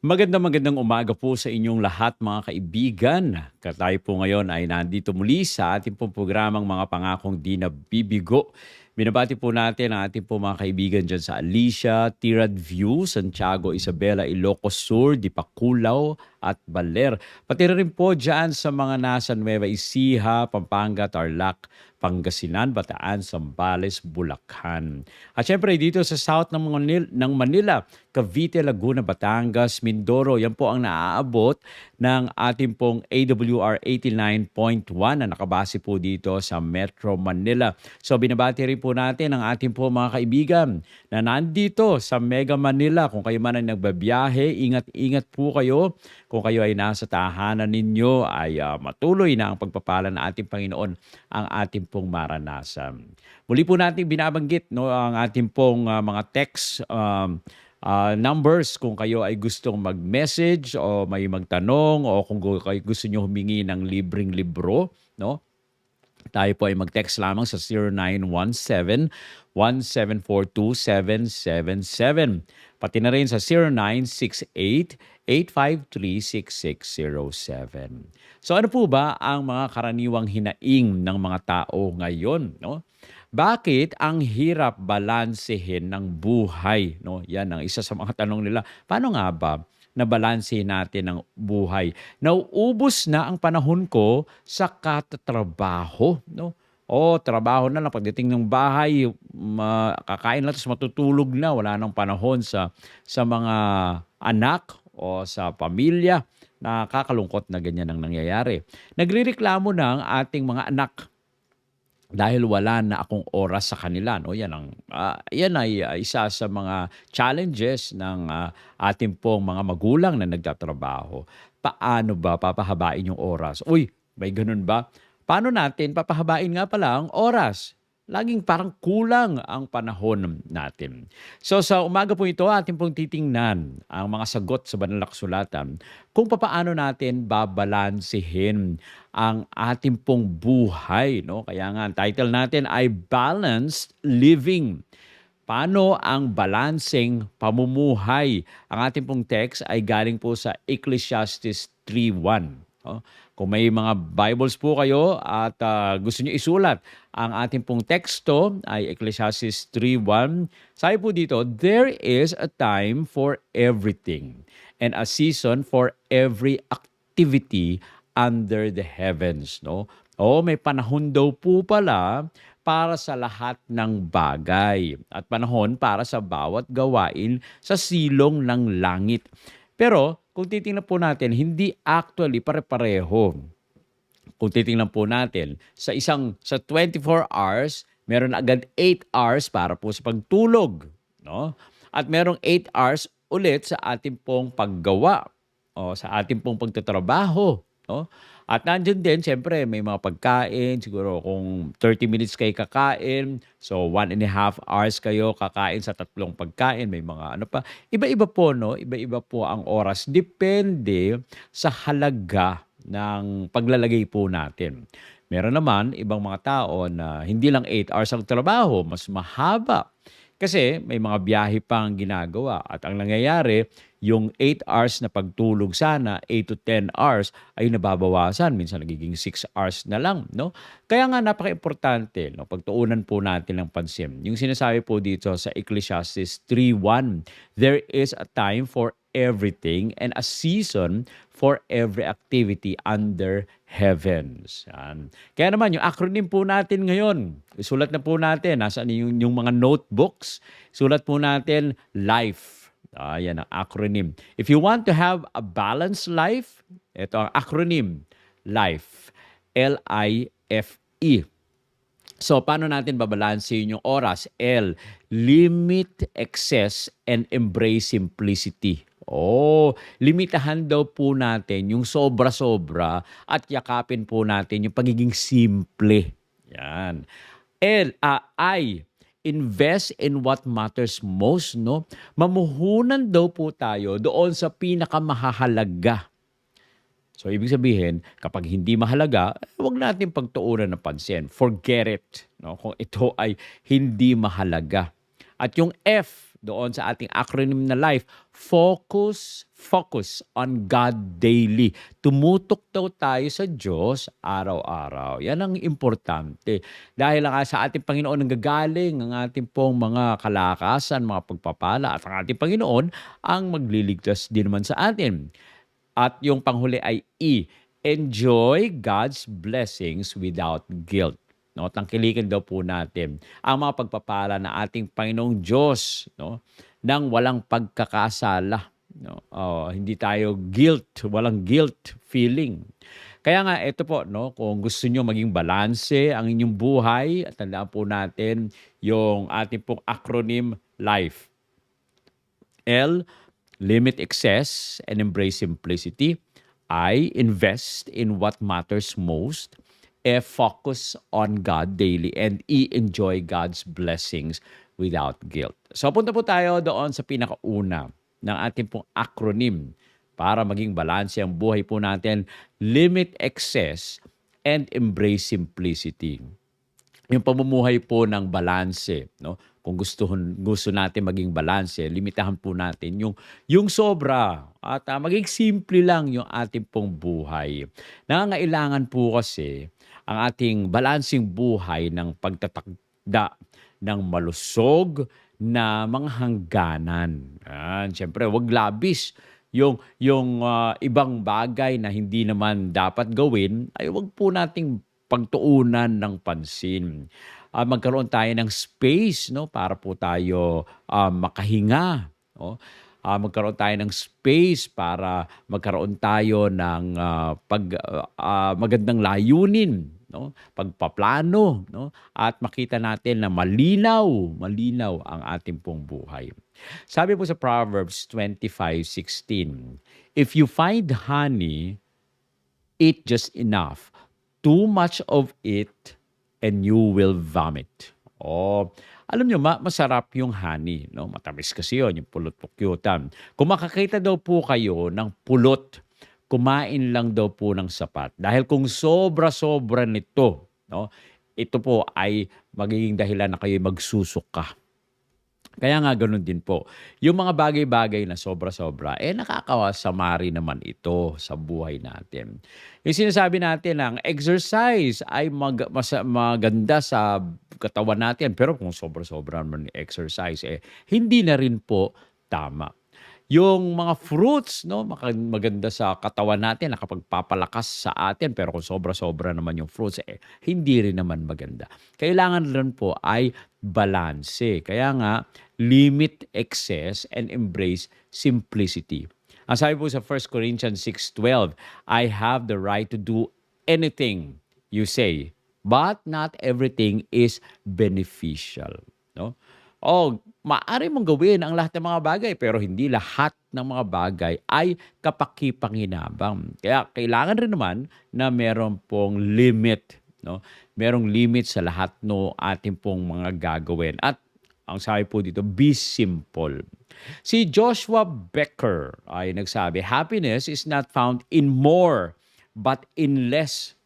Magandang umaga po sa inyong lahat mga kaibigan. Tayo po ngayon ay nandito muli sa ating pong programang Mga Pangakong Di Nabibigo. Binabati po natin ang ating po mga kaibigan dyan sa Alicia, Tirad View, Santiago, Isabela, Ilocos Sur, Dipakulaw at Baler. Pati rin po dyan sa mga nasa Nueva Ecija, Pampanga, Tarlac, Pangasinan, Bataan, Zambales, Bulacan. At syempre dito sa south ng Manila, Cavite, Laguna, Batangas, Mindoro, yan po ang naaabot ng ating pong AWR 89.1 na nakabase po dito sa Metro Manila. So binabati rin po natin ang ating po mga kaibigan na nandito sa Mega Manila. Kung kayo man ay nagbabiyahe, ingat-ingat po kayo. Kung kayo ay nasa tahanan ninyo, ay matuloy na ang pagpapala ng ating Panginoon ang ating pong maranasan. Muli po natin binabanggit ang ating pong mga text numbers kung kayo ay gustong mag-message o may magtanong o kung kayo gusto nyo humingi ng libreng libro, no? Tayo po ay mag-text lamang sa 0917-1742-777. Pati na rin sa 0968-853-6607. So ano po ba ang mga karaniwang hinaing ng mga tao ngayon? No? Bakit ang hirap balansehin ng buhay? No? Yan ang isa sa mga tanong nila. Paano nga ba nabalansehin natin ang buhay? Nauubos na ang panahon ko sa katatrabaho. No? Trabaho na lang. Pagdating ng bahay, kakain lang tapos matutulog na. Wala nang panahon sa mga anak o sa pamilya. Nakakalungkot na ganyan ang nangyayari. Nagrereklamo na ang ating mga anak dahil wala na akong oras sa kanila. No? Yan ay isa sa mga challenges ng ating pong mga magulang na nagtatrabaho. Paano ba papahabain yung oras? Uy, may ganun ba? Paano natin papahabain nga pala ang oras? Laging parang kulang ang panahon natin. So sa umaga po ito, ating pong titingnan ang mga sagot sa banal na kasulatan kung papaano natin babalansehin ang ating pong buhay. No? Kaya nga, ang title natin ay Balanced Living. Paano ang balancing pamumuhay? Ang ating pong text ay galing po sa Ecclesiastes 3:1. No? Kung may mga Bibles po kayo at gusto niyo isulat, ang ating pong teksto ay Ecclesiastes 3:1. Sabi po dito, there is a time for everything and a season for every activity under the heavens. No? May panahon daw po pala para sa lahat ng bagay at panahon para sa bawat gawain sa silong ng langit. Pero kung titingnan po natin, hindi actually pare-pareho. Kung titingnan po natin, sa 24 hours, meron agad 8 hours para po sa pagtulog. No? At merong 8 hours ulit sa ating pong paggawa o sa ating pong pagtatrabaho. No? At nandiyan din, siyempre, may mga pagkain. Siguro kung 30 minutes kayo kakain, so 1.5 hours kayo kakain sa 3 pagkain. May mga ano pa. Iba-iba po, no? Iba-iba po ang oras. Depende sa halaga ng paglalagay po natin. Meron naman ibang mga tao na hindi lang 8 hours ang trabaho, mas mahaba. Kasi may mga biyahe pang ginagawa at ang nangyayari, yung 8 hours na pagtulog sana, 8 to 10 hours, ay nababawasan. Minsan nagiging 6 hours na lang. No? Kaya nga napaka-importante, no? Pagtuunan po natin ng pansin. Yung sinasabi po dito sa Ecclesiastes 3:1, there is a time for everything and a season for every activity under heavens. Yan. Kaya naman, yung acronym po natin ngayon, isulat na po natin, nasaan yung mga notebooks, sulat po natin, LIFE. Yan ang acronym. If you want to have a balanced life, ito ang acronym, LIFE. L-I-F-E. So, paano natin babalansin yung oras? L, limit excess and embrace simplicity. Limitahan daw po natin yung sobra-sobra at yakapin po natin yung pagiging simple. Yan. I, invest in what matters most, no? Mamuhunan daw po tayo doon sa pinakamahalaga. So, ibig sabihin, kapag hindi mahalaga, huwag natin pagtuunan ng pansin. Forget it, no? Kung ito ay hindi mahalaga. At yung F, doon sa ating acronym na LIFE, focus on God daily. Tumutok daw tayo sa Diyos araw-araw. Yan ang importante. Dahil nga sa ating Panginoon nanggagaling ang ating pong mga kalakasan, mga pagpapala, at ang ating Panginoon ang magliligtas din naman sa atin. At yung panghuli ay E, enjoy God's blessings without guilt. No, tangkilikin daw po natin ang mga pagpapala na ating Panginoong Diyos, no, nang walang pagkakasala. No? Hindi tayo walang guilt feeling. Kaya nga ito po, no, kung gusto niyo maging balanse ang inyong buhay, at tandaan po natin yung ating pong acronym LIFE. L, limit excess and embrace simplicity. I, invest in what matters most. F, focus on God daily. And E, enjoy God's blessings without guilt. So punta po tayo doon sa pinakauna ng ating pong acronym para maging balanse ang buhay po natin. Limit excess and embrace simplicity. Yung pamumuhay po ng balanse, no? Kung gusto natin maging balanse, limitahan po natin yung sobra at maging simple lang yung ating pong buhay. Nangangailangan po kasi ang ating balansing buhay ng pagtatakda ng malusog na mga hangganan. Siyempre, wag labis yung ibang bagay na hindi naman dapat gawin, ay wag po nating pagtuunan ng pansin. Magkaroon tayo ng space, no, para po tayo makahinga, no? Magkaroon tayo ng space para magkaroon tayo ng magandang layunin, no? Pagpaplano, no? At makita natin na malinaw ang ating pong buhay. Sabi po sa Proverbs 25:16, if you find honey, eat just enough. Too much of it and you will vomit. Alam nyo, masarap yung honey. No? Matamis kasi yun, yung pulot-pukyutan. Kung makakita daw po kayo ng pulot, kumain lang daw po ng sapat. Dahil kung sobra-sobra nito, no, ito po ay magiging dahilan na kayo magsusuka. Kaya nga ganun din po. Yung mga bagay-bagay na sobra-sobra, nakakawasamari naman ito sa buhay natin. Yung sinasabi natin ang exercise ay maganda sa katawan natin. Pero kung sobra-sobra naman yung exercise, hindi na rin po tama. Yung mga fruits, no, maganda sa katawan natin, nakapagpapalakas sa atin, pero kung sobra-sobra naman yung fruits, hindi rin naman maganda. Kailangan rin po ay balanse. Kaya nga, limit excess and embrace simplicity. Ang sabi po sa 1 Corinthians 6:12, I have the right to do anything you say, but not everything is beneficial. No? Maaari mong gawin ang lahat ng mga bagay, pero hindi lahat ng mga bagay ay kapaki-panginabang. Kaya kailangan rin naman na meron pong limit, no? Merong limit sa lahat no ating pong mga gagawin. At ang sabi po dito, be simple. Si Joshua Becker ay nagsabi, happiness is not found in more, but in less.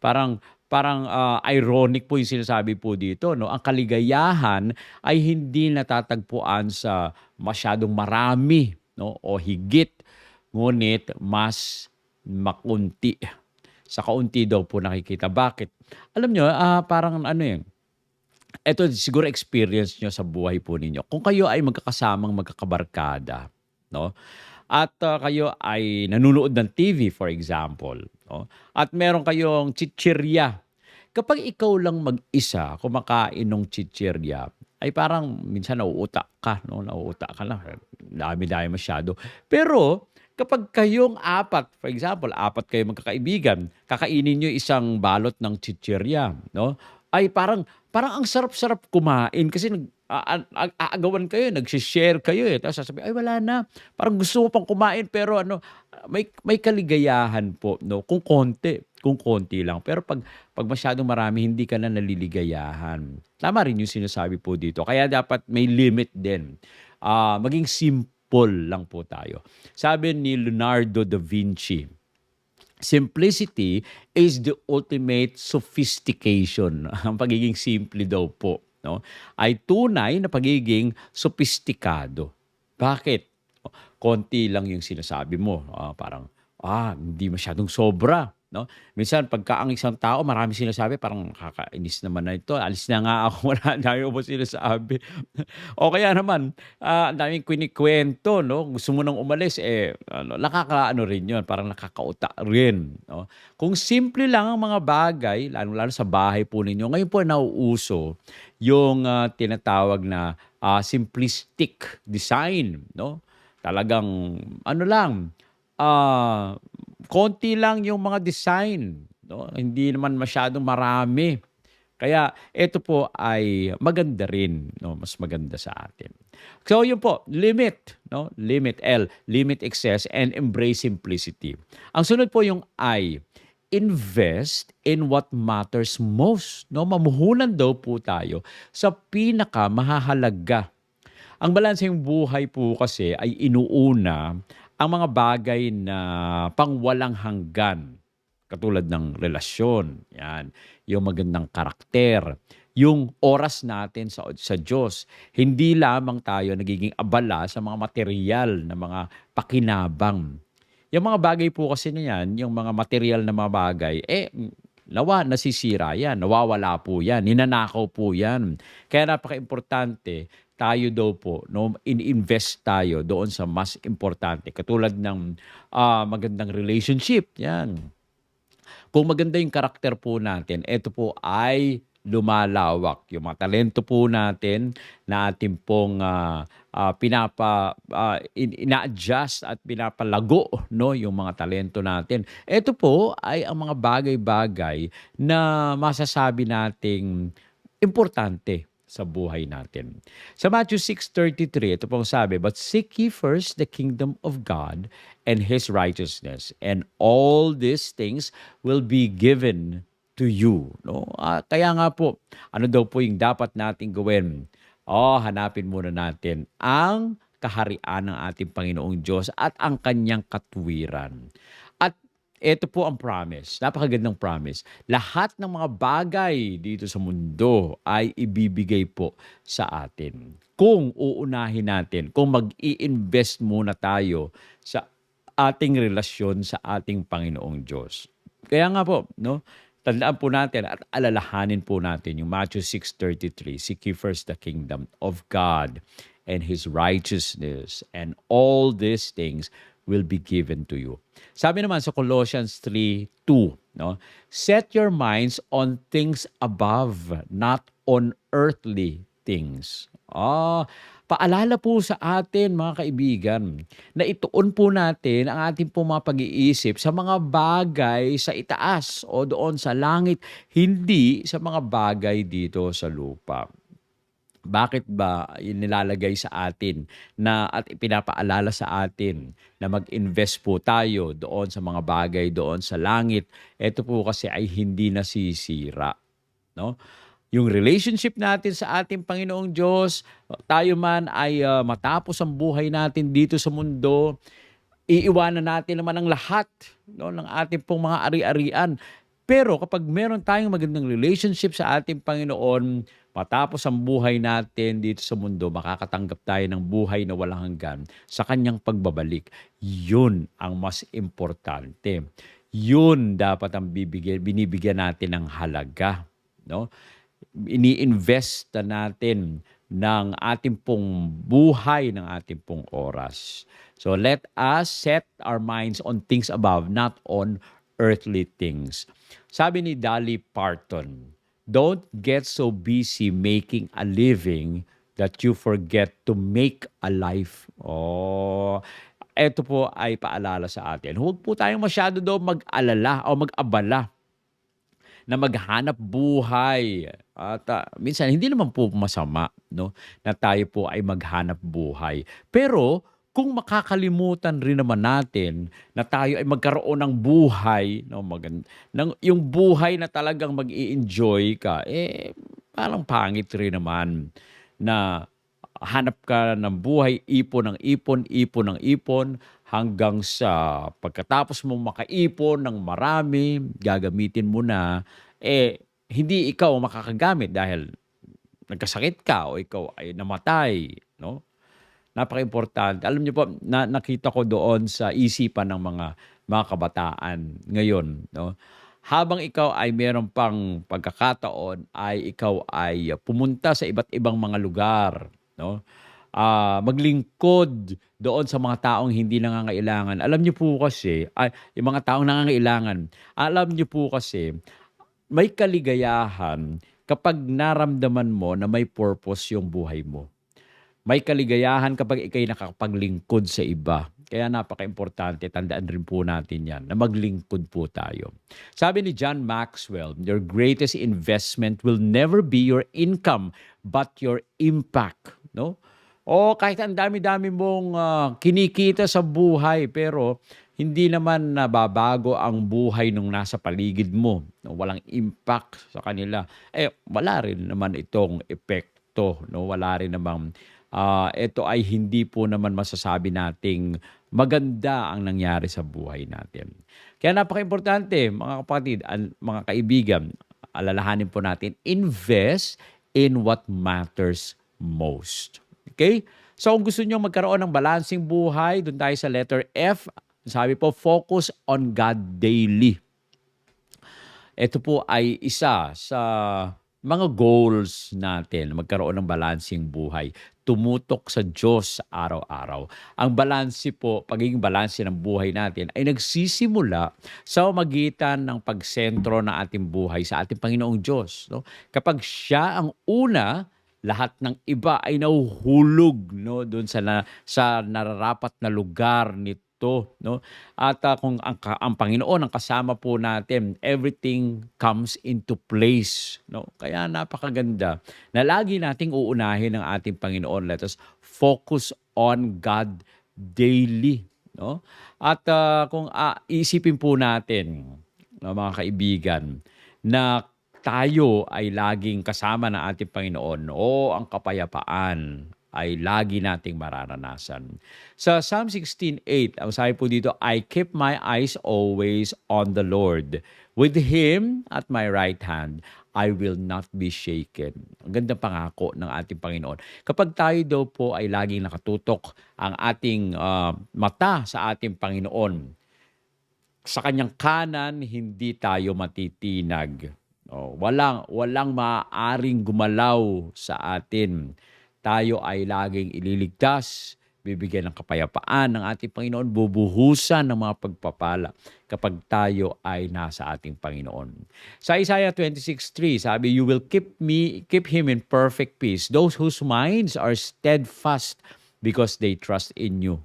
Parang ironic po yung sinasabi po dito, no? Ang kaligayahan ay hindi natatagpuan sa masyadong marami, no, o higit, ngunit mas makunti. Sa kaunti daw po nakikita. Bakit? Alam nyo, parang ito siguro experience nyo sa buhay po ninyo. Kung kayo ay magkakasamang magkakabarkada, no? At kayo ay nanonood ng TV, for example, no? At meron kayong chichirya. Kapag ikaw lang mag-isa kumakain ng chichirya, ay parang minsan nauutak ka, no? Nauutak ka lang. Dami-dami masyado. Pero kapag kayong apat, for example, apat kayo magkakaibigan, kakainin nyo isang balot ng chichirya, no? Ay parang ang sarap-sarap kumain kasi aagawan kayo, nagsi-share kayo Tapos sasabihin, ay wala na. Parang gusto mo pang kumain pero may kaligayahan po, no? Kung konti lang. Pero pag masyadong marami, hindi ka na naliligayahan. Tama rin yung sinasabi po dito. Kaya dapat may limit din. Maging simple lang po tayo. Sabi ni Leonardo da Vinci, simplicity is the ultimate sophistication. Ang pagiging simple daw po, no, ay tunay na pagiging sopistikado. Bakit? Konti lang yung sinasabi mo, parang, hindi masyadong sobra, 'no? Minsan pagka ang isang tao maraming sinasabi parang, "Nakakainis naman na ito, alis na nga ako, wala ang dami mo pa sinasabi." O kaya naman, ang daming kinukuwento 'no, gusto mo nang umalis, ano, nakakaano rin 'yun, parang nakakauta rin, 'no? Kung simple lang ang mga bagay, lalong-lalo sa bahay po ninyo, ngayon po nauuso yung, tinatawag na, simplistic design 'no. Talagang ano lang, ah, konti lang yung mga design 'no, hindi naman masyadong marami. Kaya ito po ay maganda rin 'no, mas maganda sa atin. So yun po, limit 'no, limit L, limit excess and embrace simplicity. Ang sunod po yung I, invest in what matters most 'no, mamuhunan daw po tayo sa pinakamahahalaga. Ang balanseng buhay po kasi ay inuuna ang mga bagay na pangwalang hanggan. Katulad ng relasyon, yan, yung magandang karakter, yung oras natin sa Diyos. Hindi lamang tayo nagiging abala sa mga material na mga pakinabang. Yung mga bagay po kasi na yan, yung mga material na mga bagay, nasisira yan, nawawala po yan, ninanakaw po yan. Kaya napaka-importante, tayo daw po, no, in-invest tayo doon sa mas importante. Katulad ng magandang relationship, yan. Kung maganda yung karakter po natin, ito po ay lumalawak. Yung mga talento po natin na ating pong ina-adjust at pinapalago, no, yung mga talento natin. Ito po ay ang mga bagay-bagay na masasabi nating importante sa buhay natin. Sa Matthew 6:33, ito pong sabi, "But seek ye first the kingdom of God and His righteousness, and all these things will be given to you." No? Kaya nga po, ano daw po yung dapat nating gawin? Hanapin muna natin ang kaharian ng ating Panginoong Diyos at ang kanyang katuwiran. At ito po ang promise, napakagandang promise. Lahat ng mga bagay dito sa mundo ay ibibigay po sa atin. Kung uunahin natin, kung mag-i-invest muna tayo sa ating relasyon sa ating Panginoong Diyos. Kaya nga po, no? Tandaan po natin at alalahanin po natin yung Matthew 6:33, "Seek ye first the kingdom of God and His righteousness, and all these things will be given to you." Sabi naman sa Colossians 3:2, no? "Set your minds on things above, not on earthly things." Paalala po sa atin mga kaibigan na ituon po natin ang ating po mga pag-iisip sa mga bagay sa itaas o doon sa langit, hindi sa mga bagay dito sa lupa. Bakit ba nilalagay sa atin na at ipinapaalala sa atin na mag-invest po tayo doon sa mga bagay doon sa langit? Ito po kasi ay hindi nasisira, no? Yung relationship natin sa ating Panginoong Diyos, tayo man ay matapos ang buhay natin dito sa mundo, iiwanan natin naman ang lahat, no, ng ating pong mga ari-arian. Pero kapag meron tayong magandang relationship sa ating Panginoon, matapos ang buhay natin dito sa mundo, makakatanggap tayo ng buhay na walang hanggan sa kanyang pagbabalik. Yun ang mas importante. Yun dapat ang binibigyan natin ng halaga, no? Ini-invest na natin ng ating pong buhay, ng ating pong oras. So let us set our minds on things above, not on earthly things. Sabi ni Dolly Parton, "Don't get so busy making a living that you forget to make a life." Eto po ay paalala sa atin. Huwag po tayong masyado daw mag-alala o mag-abala na maghanap buhay. At minsan hindi naman po masama, no, na tayo po ay maghanap buhay. Pero kung makakalimutan rin naman natin na tayo ay magkaroon ng buhay, no, yung buhay na talagang mag-i-enjoy ka, parang pangit rin naman na hanap ka ng buhay, ipon ng ipon, ipon ng ipon, hanggang sa pagkatapos mong makaipon ng marami, gagamitin mo na, hindi ikaw makakagamit dahil nagkasakit ka o ikaw ay namatay, no? Napakaimportante. Alam niyo po, nakita ko doon sa isipan ng mga kabataan ngayon, no? Habang ikaw ay meron pang pagkakataon ay ikaw ay pumunta sa iba't ibang mga lugar, no? Maglingkod doon sa mga taong hindi nangangailangan. Alam niyo po kasi, yung mga taong nangangailangan, alam niyo po kasi, may kaligayahan kapag naramdaman mo na may purpose yung buhay mo. May kaligayahan kapag ika'y nakakapaglingkod sa iba. Kaya napakaimportante, tandaan rin po natin yan, na maglingkod po tayo. Sabi ni John Maxwell, your greatest investment will never be your income, but your impact. No? O kahit ang dami-dami mong kinikita sa buhay, pero hindi naman nababago ang buhay nung nasa paligid mo. No? Walang impact sa kanila. Wala rin naman itong epekto. No? Wala rin namang ito ay hindi po naman masasabi nating maganda ang nangyari sa buhay natin. Kaya napaka-importante, mga kapatid, mga kaibigan, alalahanin po natin, invest in what matters most. Okay? So kung gusto nyo magkaroon ng balancing buhay, dun tayo sa letter F, sabi po, focus on God daily. Ito po ay isa sa mga goals natin, magkaroon ng balancing buhay. Tumutok sa Diyos araw-araw. Ang balanse po, pagiging balanse ng buhay natin ay nagsisimula sa magitan ng pagsentro ng ating buhay sa ating Panginoong Diyos. No? Kapag siya ang una, lahat ng iba ay nahuhulog, no, doon sa nararapat na lugar nito, no? At kung ang Panginoon ang kasama po natin, everything comes into place, no? Kaya napakaganda na lagi nating uunahin ang ating Panginoon. Let us focus on God daily, no? At kung isipin po natin, no, mga kaibigan, na tayo ay laging kasama ng ating Panginoon o ang kapayapaan ay lagi nating mararanasan. Sa Psalm 16:8, ang sabi po dito, I keep my eyes always on the Lord. With Him at my right hand, I will not be shaken. Ang gandang pangako ng ating Panginoon. Kapag tayo daw po ay laging nakatutok ang ating mata sa ating Panginoon, sa kanyang kanan, hindi tayo matitinag. Walang maaaring gumalaw sa atin. Tayo ay laging ililigtas, bibigyan ng kapayapaan ng ating Panginoon, bubuhusan ng mga pagpapala kapag tayo ay nasa ating Panginoon. Sa Isaiah 26:3, sabi, you will keep him in perfect peace, those whose minds are steadfast because they trust in you.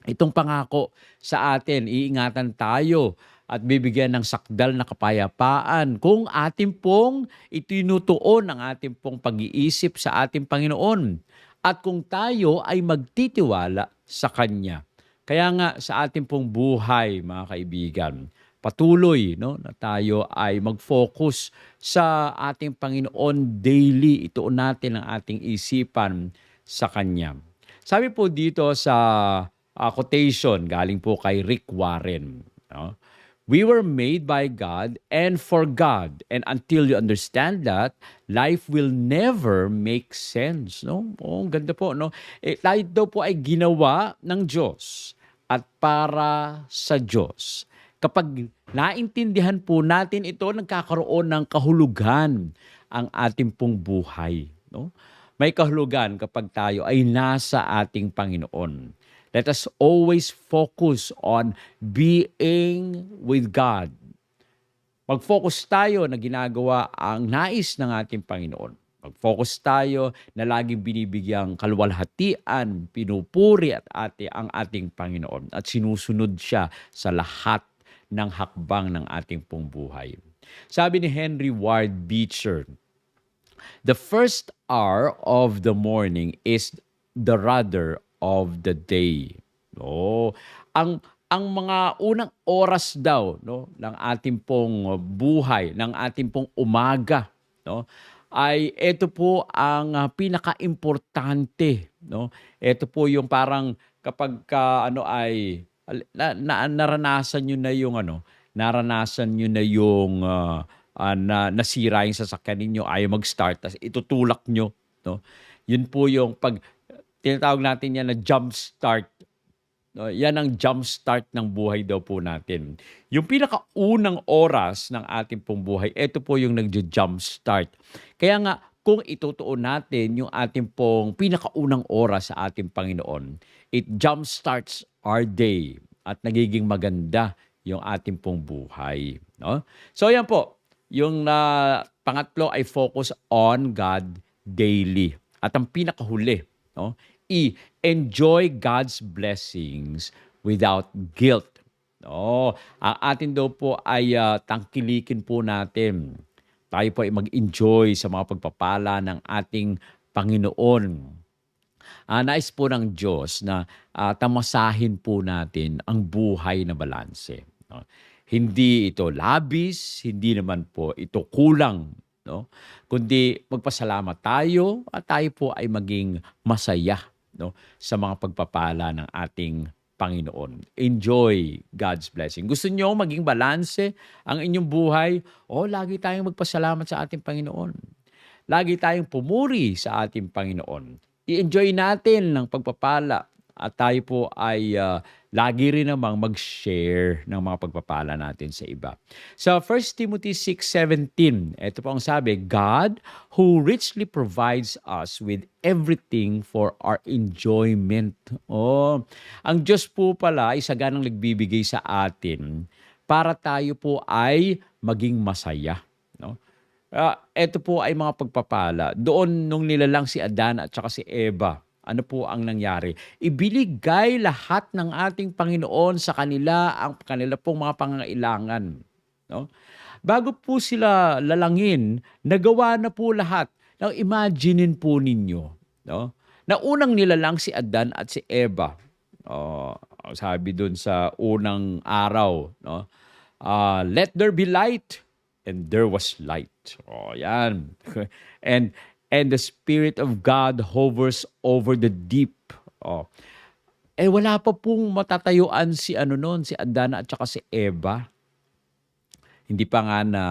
Itong pangako sa atin, iingatan tayo at bibigyan ng sakdal na kapayapaan kung ating pong itinutuon ang ating pong pag-iisip sa ating Panginoon at kung tayo ay magtitiwala sa Kanya. Kaya nga sa ating pong buhay, mga kaibigan, patuloy, no, na tayo ay mag-focus sa ating Panginoon daily. Ituon natin ang ating isipan sa Kanya. Sabi po dito sa quotation, galing po kay Rick Warren. No? We were made by God and for God. And until you understand that, life will never make sense. No? Ang ganda po. No? Tayo daw po ay ginawa ng Diyos at para sa Diyos. Kapag naintindihan po natin ito, nagkakaroon ng kahulugan ang ating pong buhay. No? May kahulugan kapag tayo ay nasa ating Panginoon. Let us always focus on being with God. Mag-focus tayo na ginagawa ang nais ng ating Panginoon. Mag-focus tayo na laging binibigyang kaluwalhatian, pinupuri at ang ating Panginoon at sinusunod siya sa lahat ng hakbang ng ating pong buhay. Sabi ni Henry Ward Beecher, the first hour of the morning is the rudder of the day. No? Ang mga unang oras daw, no, ng ating pong buhay, ng ating pong umaga, no, ay ito po ang pinaka-importante, no. Ito po yung parang kapag naranasan niyo na yung naranasan niyo na yung na nasira yung sasakyan ninyo, ayaw mag-start, tas itutulak nyo, no? Yun po yung tinatawag natin yan na jump start. No, yan ang jump start ng buhay daw po natin. Yung pinakaunang oras ng ating pong buhay, ito po yung nagja-jump start. Kaya nga, kung itutuon natin yung ating pong pinakaunang oras sa ating Panginoon, it jump starts our day at nagiging maganda yung ating pong buhay. No? So yan po, yung pangatlo ay focus on God daily. At ang pinakahuli, no? Enjoy God's blessings without guilt. Ang atin daw po ay tangkilikin po natin. Tayo po ay mag-enjoy sa mga pagpapala ng ating Panginoon. Nais po ng Diyos na tamasahin po natin ang buhay na balanse. No? Hindi ito labis, hindi naman po ito kulang. No? Kundi magpasalamat tayo at tayo po ay maging masaya, no, sa mga pagpapala ng ating Panginoon. Enjoy God's blessing. Gusto niyo maging balanse ang inyong buhay? Lagi tayong magpasalamat sa ating Panginoon. Lagi tayong pumuri sa ating Panginoon. I-enjoy natin ng pagpapala at tayo po ay lagi rin namang mag-share ng mga pagpapala natin sa iba. Sa 1 Timothy 6:17, ito po ang sabi, God who richly provides us with everything for our enjoyment. Ang Diyos po pala ay saganang nagbibigay sa atin para tayo po ay maging masaya. No? Ito po ay mga pagpapala. Doon nung nilalang si Adan at saka si Eva, ano po ang nangyari? Ibinigay lahat ng ating Panginoon sa kanila ang kanila pong mga pangangailangan. No? Bago po sila lalangin, nagawa na po lahat. Now, imaginein po ninyo, no? Na unang nilalang si Adan at si Eva. Sabi dun sa unang araw, no? Let there be light, and there was light. Yan. And the Spirit of God hovers over the deep. Wala pa pong matatayuan si si Adan at saka si Eva. Hindi pa nga na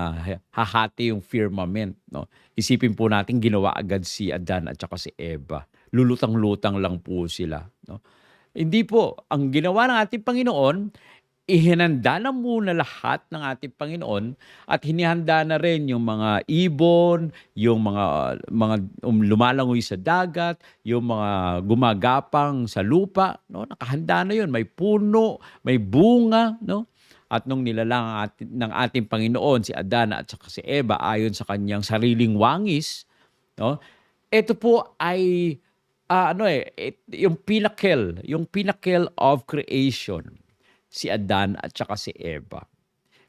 hahati yung firmament. No? Isipin po natin, ginawa agad si Adan at saka si Eva. Lulutang-lutang lang po sila. No? Hindi po. Ang ginawa ng ating Panginoon, ihinanda na muna lahat ng ating Panginoon at hinihanda na rin yung mga ibon, yung mga lumalangoy sa dagat, yung mga gumagapang sa lupa, no? Nakahanda na yun, may puno, may bunga, no? At nung nilalang ng ating Panginoon si Adan at saka si Eva ayon sa kanyang sariling wangis, no? Ito po ay yung pinnacle of creation. Si Adan at saka si Eva.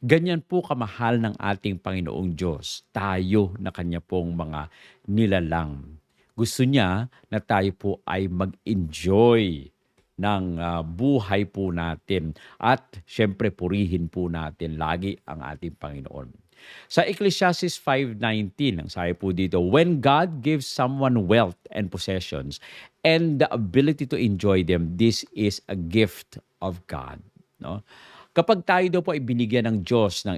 Ganyan po kamahal ng ating Panginoong Diyos, tayo na kanya pong mga nilalang. Gusto niya na tayo po ay mag-enjoy ng buhay po natin at syempre purihin po natin lagi ang ating Panginoon. Sa Ecclesiastes 5:19, ang sabi po dito, when God gives someone wealth and possessions and the ability to enjoy them, this is a gift of God. No? Kapag tayo daw po ay binigyan ng Diyos ng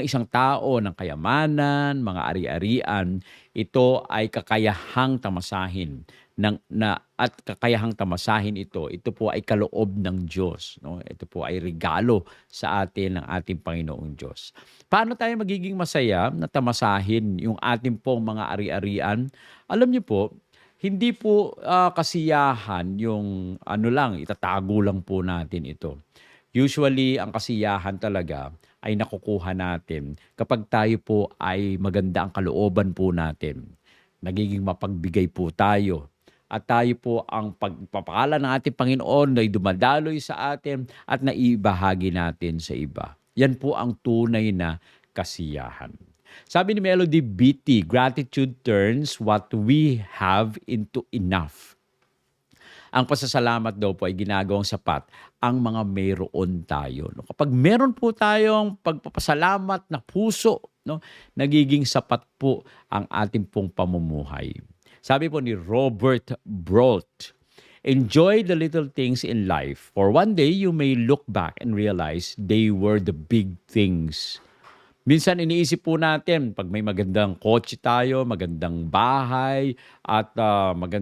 isang tao ng kayamanan, mga ari-arian, ito ay kakayahang tamasahin at kakayahang tamasahin ito po ay kaloob ng Diyos, no? Ito po ay regalo sa atin ng ating Panginoong Diyos. Paano tayo magiging masaya na tamasahin yung ating pong mga ari-arian? Alam niyo po, hindi po kasiyahan yung itatago lang po natin ito. Usually, ang kasiyahan talaga ay nakukuha natin kapag tayo po ay maganda ang kalooban po natin. Nagiging mapagbigay po tayo. At tayo po ang pagpapakala ng ating Panginoon ay dumadaloy sa atin at naibahagi natin sa iba. Yan po ang tunay na kasiyahan. Sabi ni Melody Beatty, gratitude turns what we have into enough. Ang pasasalamat daw po ay ginagawang sapat ang mga mayroon tayo. No? Kapag meron po tayong pagpapasalamat na puso, no? Nagiging sapat po ang ating pong pamumuhay. Sabi po ni Robert Brault, enjoy the little things in life, for one day you may look back and realize they were the big things. Minsan iniisip po natin 'pag may magandang kotse tayo, magandang bahay at,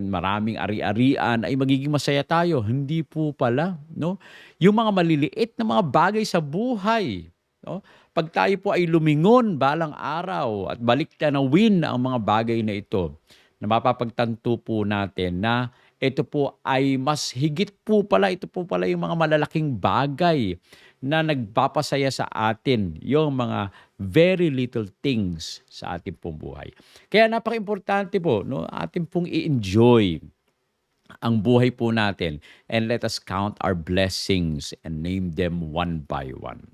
maraming ari-arian ay magiging masaya tayo. Hindi po pala 'no. Yung mga maliliit na mga bagay sa buhay 'no, 'pag tayo po ay lumingon balang araw at balik-tanawin ang mga bagay na ito, na mapapagtanto po natin na ito po ay mas higit po pala, ito po pala yung mga malalaking bagay na nagpapasaya sa atin, yung mga very little things sa ating pong buhay. Kaya napakaimportante po 'no, atin pong i-enjoy ang buhay po natin and let us count our blessings and name them one by one.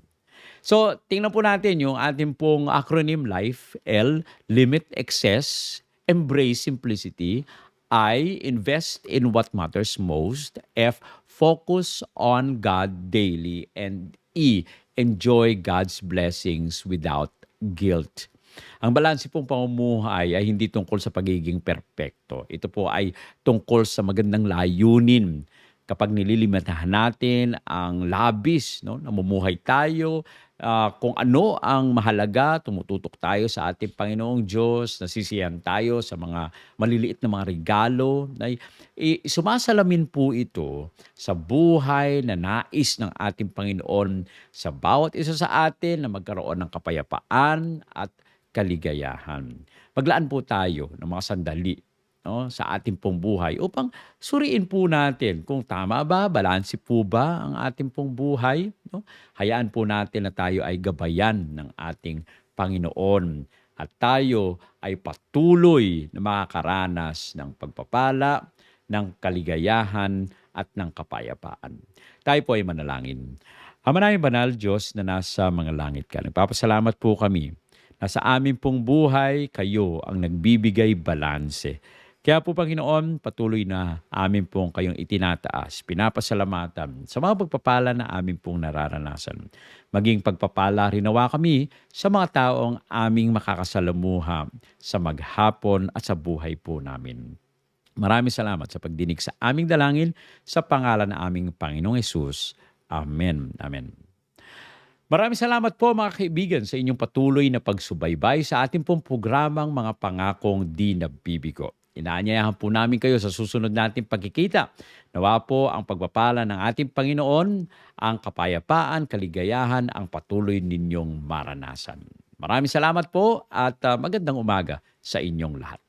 So, tingnan po natin yung ating pong acronym LIFE. L, limit excess, embrace simplicity. I, invest in what matters most. F, focus on God daily. And E, enjoy God's blessings without guilt. Ang balanse pong pamumuhay ay hindi tungkol sa pagiging perpekto. Ito po ay tungkol sa magandang layunin. Kapag nililimitahan natin ang labis, no, namumuhay tayo, kung ano ang mahalaga, tumututok tayo sa ating Panginoong Diyos, nasisiyahan tayo sa mga maliliit na mga regalo. Sumasalamin po ito sa buhay na nais ng ating Panginoon sa bawat isa sa atin na magkaroon ng kapayapaan at kaligayahan. Maglaan po tayo ng mga sandali 'no, sa ating pong buhay upang suriin po natin kung tama ba, balanse po ba ang ating pong buhay 'no. Hayaan po natin na tayo ay gabayan ng ating Panginoon at tayo ay patuloy na makakaranas ng pagpapala, ng kaligayahan at ng kapayapaan. Tayo po ay manalangin. Ama naming banal Diyos na nasa mga langit ka, nagpapasalamat po kami na sa amin pong buhay kayo ang nagbibigay balanse. Kaya po Panginoon, patuloy na amin pong kayong itinataas, pinapasalamatan sa mga pagpapala na amin pong nararanasan. Maging pagpapala rin nawa kami sa mga taong aming makakasalamuha sa maghapon at sa buhay po namin. Maraming salamat sa pagdinig sa aming dalangin sa pangalan ng aming Panginoong Hesus. Amen. Amen. Maraming salamat po mga kaibigan sa inyong patuloy na pagsubaybay sa ating pong programang Mga Pangakong Di Nabibigo. Inaanyayahan po namin kayo sa susunod nating pagkikita. Nawa po ang pagpapala ng ating Panginoon, ang kapayapaan, kaligayahan, ang patuloy ninyong maranasan. Maraming salamat po at magandang umaga sa inyong lahat.